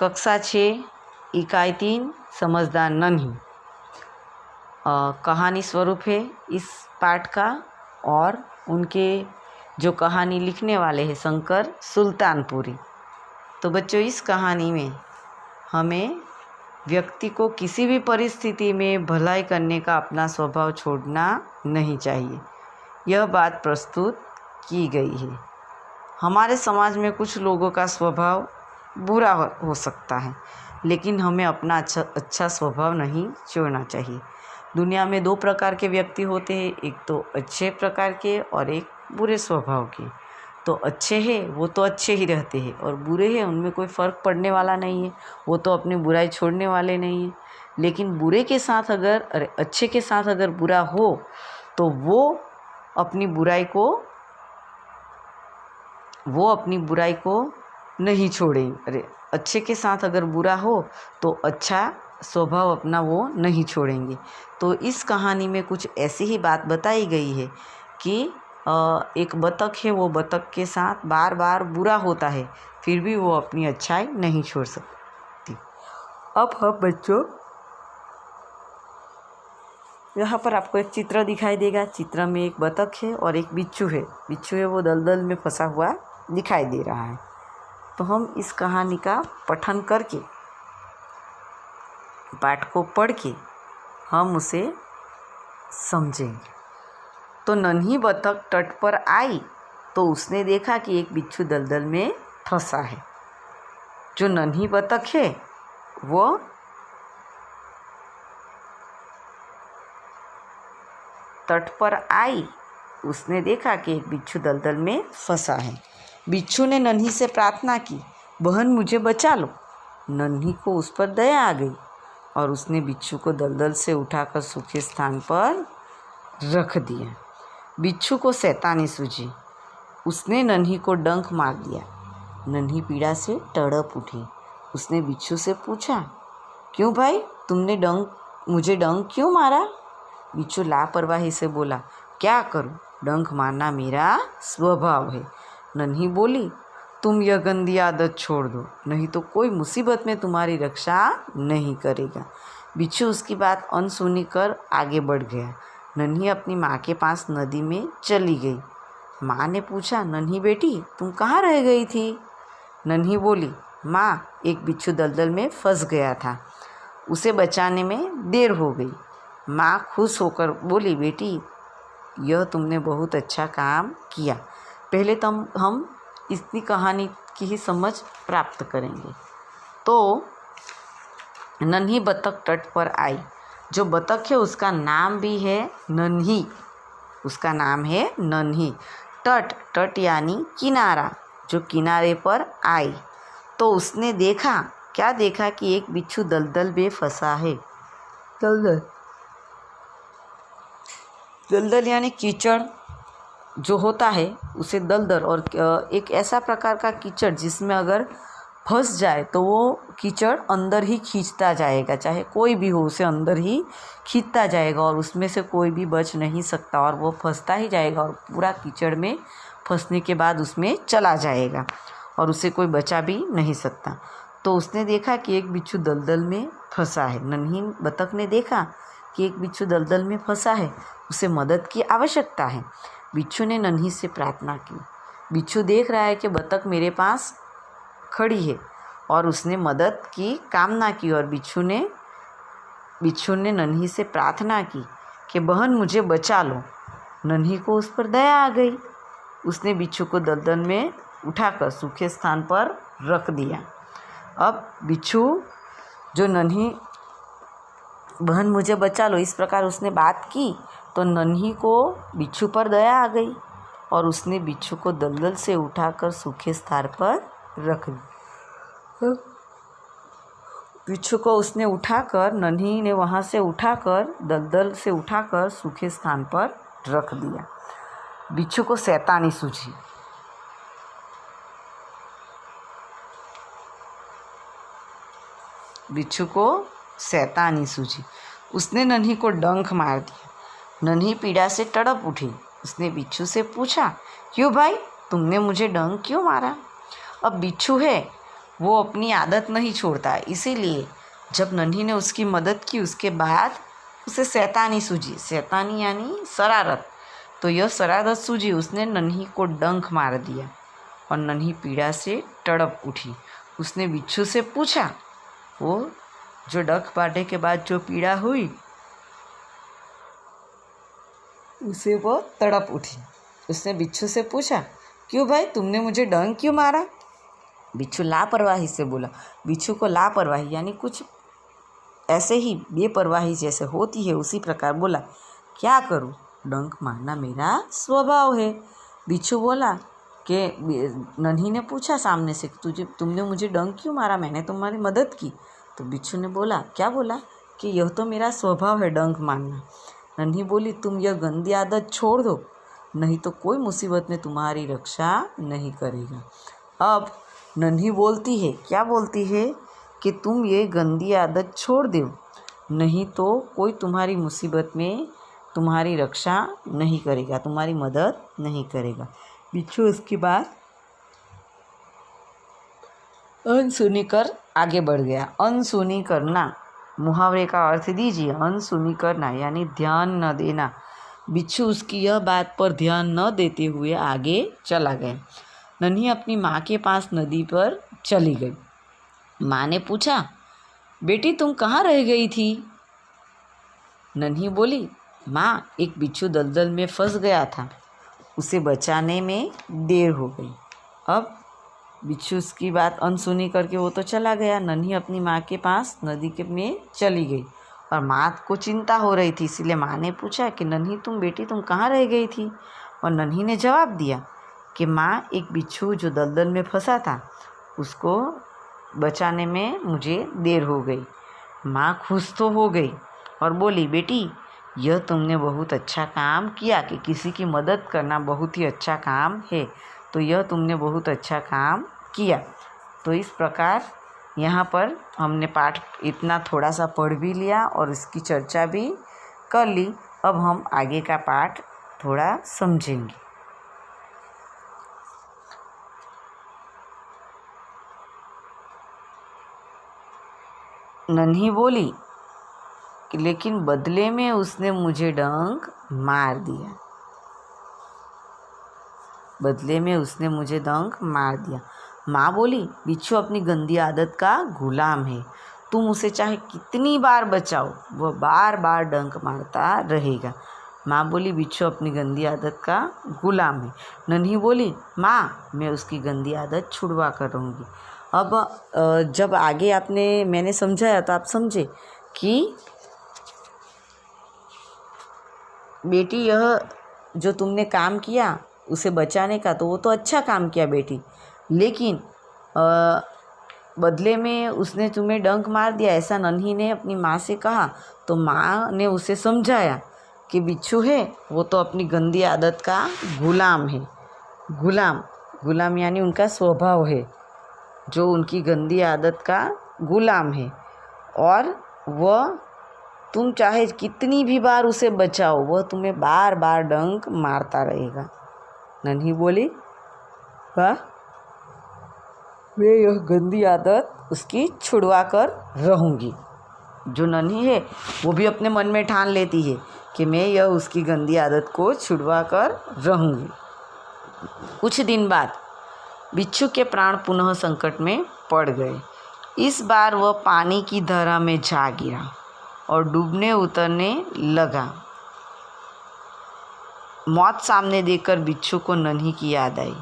कक्षा 6 इकाई 3 समझदार नन्ही। कहानी स्वरूप है इस पाठ का और उनके जो कहानी लिखने वाले हैं शंकर सुल्तानपुरी। तो बच्चों, इस कहानी में हमें व्यक्ति को किसी भी परिस्थिति में भलाई करने का अपना स्वभाव छोड़ना नहीं चाहिए, यह बात प्रस्तुत की गई है। हमारे समाज में कुछ लोगों का स्वभाव बुरा हो सकता है, लेकिन हमें अपना अच्छा स्वभाव नहीं छोड़ना चाहिए। दुनिया में 2 प्रकार के व्यक्ति होते हैं, एक तो अच्छे प्रकार के और एक बुरे स्वभाव के। तो अच्छे हैं वो तो अच्छे ही रहते हैं, और बुरे हैं उनमें कोई फ़र्क पड़ने वाला नहीं है, वो तो अपनी बुराई छोड़ने वाले नहीं हैं। लेकिन बुरे के साथ अगर अच्छे के साथ अगर बुरा हो तो वो अपनी बुराई को नहीं छोड़ेंगे। अच्छे के साथ अगर बुरा हो तो अच्छा स्वभाव अपना वो नहीं छोड़ेंगे। तो इस कहानी में कुछ ऐसी ही बात बताई गई है कि एक बतख है, वो बतख के साथ बार बार बुरा होता है, फिर भी वो अपनी अच्छाई नहीं छोड़ सकती। अब हम बच्चों, यहाँ पर आपको एक चित्र दिखाई देगा। चित्र में एक बतख है और एक बिच्छू है। बिच्छू है वो दलदल में फंसा हुआ दिखाई दे रहा है। तो हम इस कहानी का पठन करके, पाठ को पढ़ के हम उसे समझेंगे। तो नन्ही बतख तट पर आई तो उसने देखा कि एक बिच्छू दलदल में फंसा है। जो नन्ही बतख है वो तट पर आई, उसने देखा कि एक बिच्छू दलदल में फंसा है। बिच्छू ने नन्ही से प्रार्थना की, बहन मुझे बचा लो। नन्ही को उस पर दया आ गई और उसने बिच्छू को दलदल से उठाकर सूखे स्थान पर रख दिया। बिच्छू को शैतानी सूझी, उसने नन्ही को डंक मार दिया। नन्ही पीड़ा से तड़प उठी। उसने बिच्छू से पूछा, क्यों भाई, तुमने मुझे डंक क्यों मारा? बिच्छू लापरवाही से बोला, क्या करूं, डंक मारना मेरा स्वभाव है। नन्ही बोली, तुम यह गंदी आदत छोड़ दो, नहीं तो कोई मुसीबत में तुम्हारी रक्षा नहीं करेगा। बिच्छू उसकी बात अनसुनी कर आगे बढ़ गया। नन्ही अपनी माँ के पास नदी में चली गई। माँ ने पूछा, नन्ही बेटी तुम कहाँ रह गई थी? नन्ही बोली, माँ एक बिच्छू दलदल में फंस गया था, उसे बचाने में देर हो गई। माँ खुश होकर बोली, बेटी यह तुमने बहुत अच्छा काम किया। पहले तो हम इतनी कहानी की ही समझ प्राप्त करेंगे। तो नन्ही बतख तट पर आई। जो बतख है उसका नाम भी है नन्ही, उसका नाम है नन्ही। तट यानी किनारा, जो किनारे पर आई तो उसने देखा, क्या देखा कि एक बिच्छू दलदल में फंसा है। दलदल यानी कीचड़ जो होता है उसे दलदल, और एक ऐसा प्रकार का कीचड़ जिसमें अगर फंस जाए तो वो कीचड़ अंदर ही खींचता जाएगा, चाहे कोई भी हो उसे अंदर ही खींचता जाएगा और उसमें से कोई भी बच नहीं सकता, और वो फंसता ही जाएगा और पूरा कीचड़ में फंसने के बाद उसमें चला जाएगा और उसे कोई बचा भी नहीं सकता। तो उसने देखा कि एक बिच्छू दलदल में फंसा है। नन्ही बतख ने देखा कि एक बिच्छू दलदल में फंसा है, उसे मदद की आवश्यकता है। बिच्छू ने नन्ही से प्रार्थना की। बिच्छू देख रहा है कि बतख मेरे पास खड़ी है और उसने मदद की कामना की, और बिच्छू ने नन्ही से प्रार्थना की कि बहन मुझे बचा लो। नन्ही को उस पर दया आ गई। उसने बिच्छू को दलदल में उठाकर सूखे स्थान पर रख दिया। अब बिच्छू जो नन्ही, बहन मुझे बचा लो, इस प्रकार उसने बात की तो नन्ही को बिच्छू पर दया आ गई और उसने बिच्छू को दलदल से उठाकर सूखे स्थान पर रख दिया। बिच्छू को उसने उठाकर, नन्ही ने वहाँ से उठाकर, दलदल से उठाकर सूखे स्थान पर रख दिया। बिच्छू को शैतानी सूझी। बिच्छू को शैतानी सूझी, उसने नन्ही को डंक मार दिया। नन्ही पीड़ा से तड़प उठी। उसने बिच्छू से पूछा, क्यों भाई, तुमने मुझे डंक क्यों मारा? अब बिच्छू है वो अपनी आदत नहीं छोड़ता। इसीलिए जब नन्ही ने उसकी मदद की उसके बाद उसे शैतानी सूझी, शैतानी यानी शरारत, तो यह शरारत सूझी, उसने नन्ही को डंक मार दिया और नन्ही पीड़ा से तड़प उठी। उसने बिच्छू से पूछा, वो जो डंक मारने के बाद जो पीड़ा हुई उसे वो तड़प उठी। उसने बिच्छू से पूछा, क्यों भाई तुमने मुझे डंक क्यों मारा? बिच्छू लापरवाही से बोला। बिच्छू को लापरवाही यानी कुछ ऐसे ही बेपरवाही जैसे होती है उसी प्रकार बोला, क्या करूं, डंक मारना मेरा स्वभाव है। बिच्छू बोला कि नन्ही ने पूछा सामने से, तुमने मुझे डंक क्यों मारा? मैंने तुम्हारी मदद की। तो बिच्छू ने बोला, क्या बोला? कि यह तो मेरा स्वभाव है डंक मारना। नन्ही बोली, तुम यह गंदी आदत छोड़ दो, नहीं तो कोई मुसीबत में तुम्हारी रक्षा नहीं करेगा। अब नन्ही बोलती है, क्या बोलती है? कि तुम ये गंदी आदत छोड़ दो, नहीं तो कोई तुम्हारी मुसीबत में तुम्हारी रक्षा नहीं करेगा, तुम्हारी मदद नहीं करेगा। बिच्छू उसकी बात अनसुनी कर आगे बढ़ गया। अनसुनी करना मुहावरे का अर्थ दीजिए। अनसुनी करना यानी ध्यान न देना। बिच्छू उसकी यह बात पर ध्यान न देते हुए आगे चला गया। नन्ही अपनी माँ के पास नदी पर चली गई। माँ ने पूछा, बेटी तुम कहाँ रह गई थी? नन्ही बोली, माँ एक बिच्छू दलदल में फंस गया था, उसे बचाने में देर हो गई। अब बिच्छू उसकी बात अनसुनी करके वो तो चला गया। नन्ही अपनी माँ के पास नदी के में चली गई और माँ को चिंता हो रही थी, इसीलिए माँ ने पूछा कि नन्ही बेटी तुम कहाँ रह गई थी? और नन्ही ने जवाब दिया कि माँ एक बिच्छू जो दलदल में फंसा था उसको बचाने में मुझे देर हो गई। माँ खुश तो हो गई और बोली, बेटी यह तुमने बहुत अच्छा काम किया कि किसी की मदद करना बहुत ही अच्छा काम है, तो यह तुमने बहुत अच्छा काम किया। तो इस प्रकार यहाँ पर हमने पाठ इतना थोड़ा सा पढ़ भी लिया और इसकी चर्चा भी कर ली। अब हम आगे का पाठ थोड़ा समझेंगे। नन्ही बोली, लेकिन बदले में उसने मुझे डंक मार दिया। बदले में उसने मुझे डंक मार दिया। माँ बोली, बिच्छू अपनी गंदी आदत का गुलाम है, तुम उसे चाहे कितनी बार बचाओ वह बार बार डंक मारता रहेगा। माँ बोली, बिच्छू अपनी गंदी आदत का गुलाम है। नन्ही बोली, माँ मैं उसकी गंदी आदत छुड़वा कर रहूँगी। अब जब आगे मैंने समझाया तो आप समझे कि बेटी यह जो तुमने काम किया उसे बचाने का, तो वो तो अच्छा काम किया बेटी, लेकिन बदले में उसने तुम्हें डंक मार दिया, ऐसा नन्ही ने अपनी माँ से कहा। तो माँ ने उसे समझाया कि बिच्छू है वो तो अपनी गंदी आदत का गुलाम है। गुलाम यानी उनका स्वभाव है, जो उनकी गंदी आदत का गुलाम है, और वह तुम चाहे कितनी भी बार उसे बचाओ वह तुम्हें बार बार डंक मारता रहेगा। नन्ही बोली, वाह मैं यह गंदी आदत उसकी छुड़वा कर रहूँगी। जो नन्ही है वो भी अपने मन में ठान लेती है कि मैं यह उसकी गंदी आदत को छुड़वा कर रहूँगी। कुछ दिन बाद बिच्छू के प्राण पुनः संकट में पड़ गए। इस बार वह पानी की धारा में जा गिरा और डूबने उतरने लगा। मौत सामने देखकर बिच्छू को नन्ही की याद आई।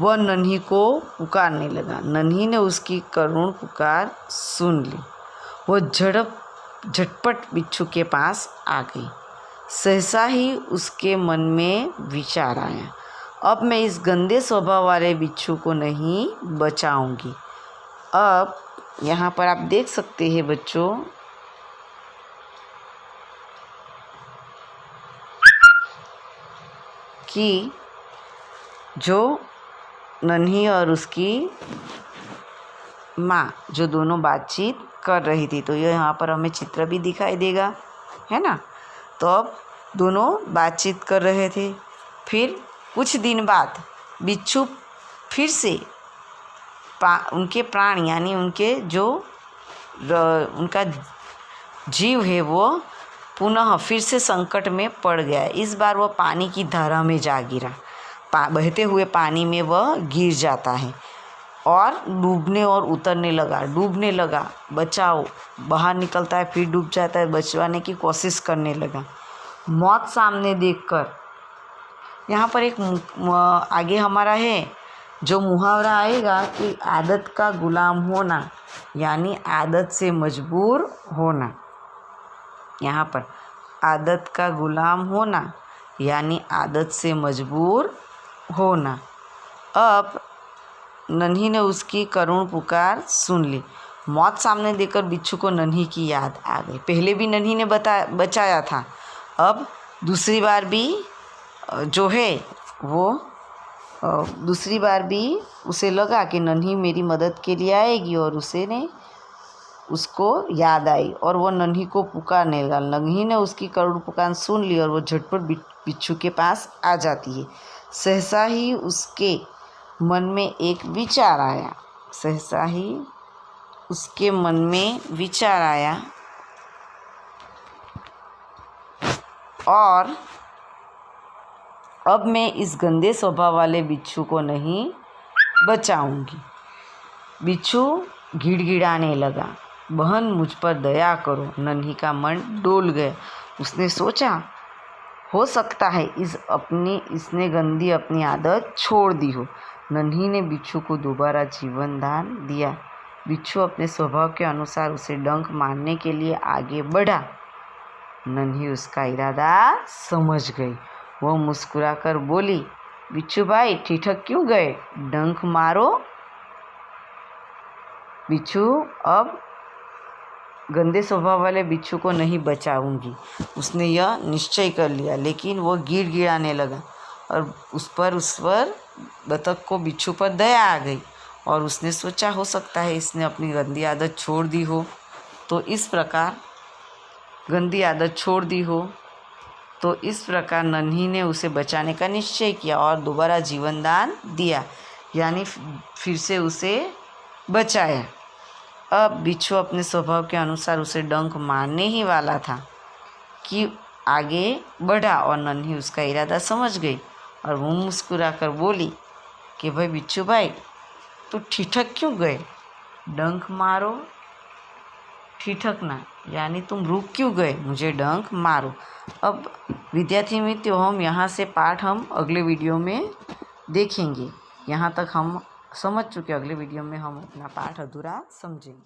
वह नन्ही को पुकारने लगा। नन्ही ने उसकी करुण पुकार सुन ली। वह झटपट बिच्छू के पास आ गई। सहसा ही उसके मन में विचार आया, अब मैं इस गंदे स्वभाव वाले बिच्छू को नहीं बचाऊंगी। अब यहाँ पर आप देख सकते हैं बच्चों कि जो नन्ही और उसकी माँ जो दोनों बातचीत कर रही थी, तो ये यहाँ पर हमें चित्र भी दिखाई देगा, है ना। तो अब दोनों बातचीत कर रहे थे। फिर कुछ दिन बाद बिच्छू फिर से उनके प्राण यानी उनके जो उनका जीव है वो पुनः फिर से संकट में पड़ गया। इस बार वह पानी की धारा में जा गिरा। बहते हुए पानी में वह गिर जाता है और डूबने और उतरने लगा। बचाओ, बाहर निकलता है फिर डूब जाता है, बचवाने की कोशिश करने लगा। मौत सामने देखकर, यहाँ पर एक आगे हमारा है जो मुहावरा आएगा कि आदत का गुलाम होना यानी आदत से मजबूर होना। यहाँ पर आदत का गुलाम होना यानी आदत से मजबूर होना। अब नन्ही ने उसकी करुण पुकार सुन ली। मौत सामने देखकर बिच्छू को नन्ही की याद आ गई। पहले भी नन्ही ने बचाया था, अब दूसरी बार भी जो है वो दूसरी बार भी उसे लगा कि नन्ही मेरी मदद के लिए आएगी और उसको याद आई और वो नन्ही को पुकारने लगा। नन्ही ने उसकी करुण पुकार सुन ली और वो झटपट बिच्छू के पास आ जाती है। सहसा ही उसके मन में एक विचार आया, और अब मैं इस गंदे स्वभाव वाले बिच्छू को नहीं बचाऊंगी। बिच्छू गिड़गिड़ाने लगा, बहन मुझ पर दया करो। नन्ही का मन डोल गया। उसने सोचा हो सकता है इसने गंदी अपनी आदत छोड़ दी हो। नन्ही ने बिच्छू को दोबारा जीवन दान दिया। बिच्छू अपने स्वभाव के अनुसार उसे डंक मारने के लिए आगे बढ़ा। नन्ही उसका इरादा समझ गई। वह मुस्कुराकर बोली, बिच्छू भाई ठिठक क्यों गए? डंक मारो। बिच्छू अब गंदे स्वभाव वाले बिच्छू को नहीं बचाऊंगी, उसने यह निश्चय कर लिया। लेकिन वो गिड़गिड़ाने लगा और उस पर बतख को बिच्छू पर दया आ गई और उसने सोचा हो सकता है इसने अपनी गंदी आदत छोड़ दी हो। तो इस प्रकार नन्ही ने उसे बचाने का निश्चय किया और दोबारा जीवन दान दिया, यानी फिर से उसे बचाया। अब बिच्छू अपने स्वभाव के अनुसार उसे डंक मारने ही वाला था कि आगे बढ़ा और नन्ही उसका इरादा समझ गई और वो मुस्कुराकर बोली कि भाई बिच्छू भाई तो ठिठक क्यों गए? डंक मारो। ठिठकना यानी तुम रुक क्यों गए? मुझे डंक मारो। अब विद्यार्थी मित्रों, हम यहाँ से पाठ हम अगले वीडियो में देखेंगे। यहाँ तक हम समझ चुके, अगले वीडियो में हम अपना पाठ अधूरा समझेंगे।